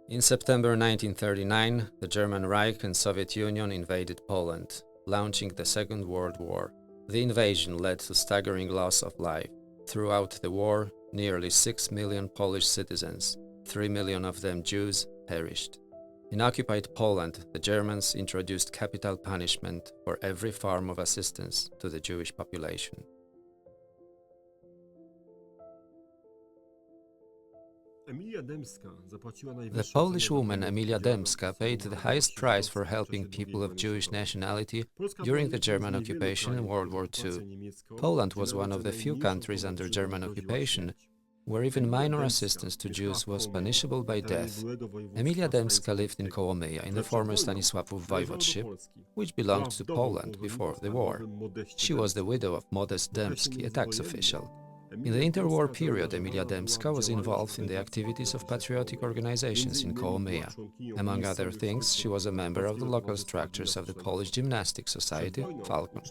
In September 1939, the German Reich and Soviet Union invaded Poland, launching the Second World War. The invasion led to staggering loss of life. Throughout the war, nearly 6 million Polish citizens, 3 million of them Jews, perished. In occupied Poland, the Germans introduced capital punishment for every form of assistance to the Jewish population. The Polish woman Emilia Dębska paid the highest price for helping people of Jewish nationality during the German occupation in World War II. Poland was one of the few countries under German occupation where even minor assistance to Jews was punishable by death. Emilia Dębska lived in Kołomyja in the former Stanisławów Voivodeship, which belonged to Poland before the war. She was the widow of Modest Dębski, a tax official. In the interwar period, Emilia Dębska was involved in the activities of patriotic organizations in Kołomyja. Among other things, she was a member of the local structures of the Polish Gymnastic Society, Falcon.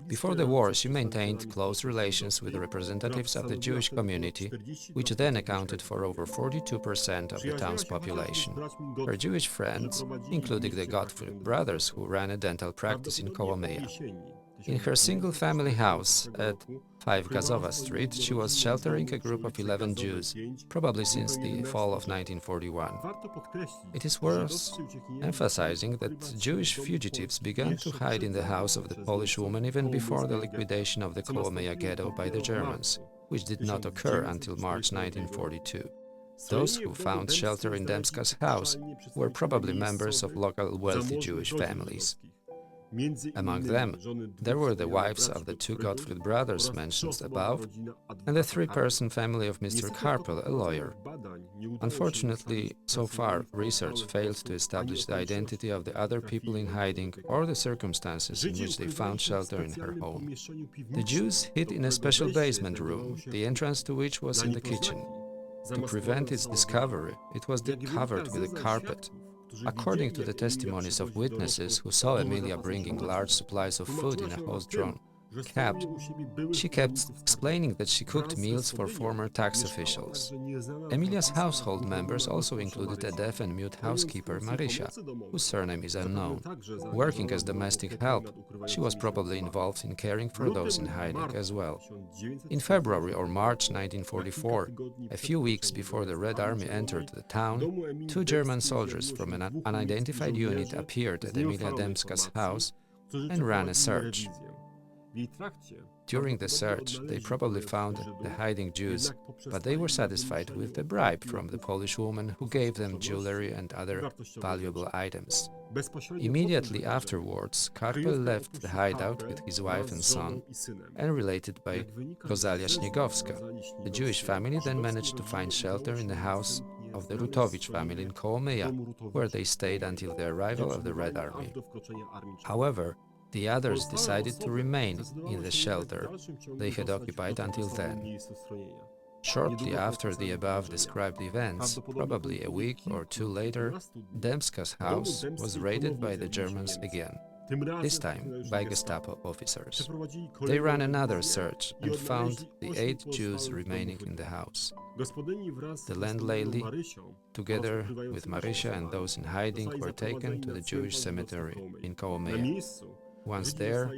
Before the war, she maintained close relations with representatives of the Jewish community, which then accounted for over 42% of the town's population. Her Jewish friends included the Gottfried brothers, who ran a dental practice in Kołomyja. In her single-family house at 5 Gazowa Street, she was sheltering a group of 11 Jews, probably since the fall of 1941. It is worth emphasizing that Jewish fugitives began to hide in the house of the Polish woman even before the liquidation of the Kołomyja ghetto by the Germans, which did not occur until March 1942. Those who found shelter in Dębska's house were probably members of local wealthy Jewish families. Among them, there were the wives of the two Gottfried brothers mentioned above and the three-person family of Mr. Karpel, a lawyer. Unfortunately, so far, research failed to establish the identity of the other people in hiding or the circumstances in which they found shelter in her home. The Jews hid in a special basement room, the entrance to which was in the kitchen. To prevent its discovery, it was covered with a carpet. According to the testimonies of witnesses who saw Emilia bringing large supplies of food in a horse-drawn cab, she kept explaining that she cooked meals for former tax officials. Emilia's household members also included a deaf and mute housekeeper, Marysia, whose surname is unknown. Working as domestic help, she was probably involved in caring for those in hiding as well. In February or March 1944, a few weeks before the Red Army entered the town, two German soldiers from an unidentified unit appeared at Emilia Dębska's house and ran a search. During the search, they probably found the hiding Jews, but they were satisfied with the bribe from the Polish woman who gave them jewelry and other valuable items. Immediately afterwards, Karpel left the hideout with his wife and son, and related by Rosalia Śniegowska. The Jewish family then managed to find shelter in the house of the Rutowicz family in Kołomyja, where they stayed until the arrival of the Red Army. However, the others decided to remain in the shelter they had occupied until then. Shortly after the above-described events, probably a week or two later, Dębska's house was raided by the Germans again, this time by Gestapo officers. They ran another search and found the 8 Jews remaining in the house. The landlady, together with Marysia and those in hiding, were taken to the Jewish cemetery in Kołomyja. Once there,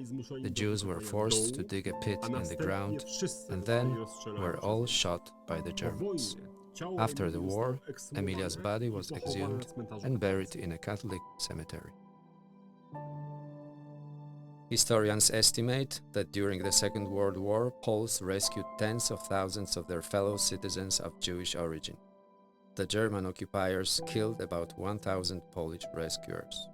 the Jews were forced to dig a pit in the ground and then were all shot by the Germans. After the war, Emilia's body was exhumed and buried in a Catholic cemetery. Historians estimate that during the Second World War, Poles rescued tens of thousands of their fellow citizens of Jewish origin. The German occupiers killed about 1,000 Polish rescuers.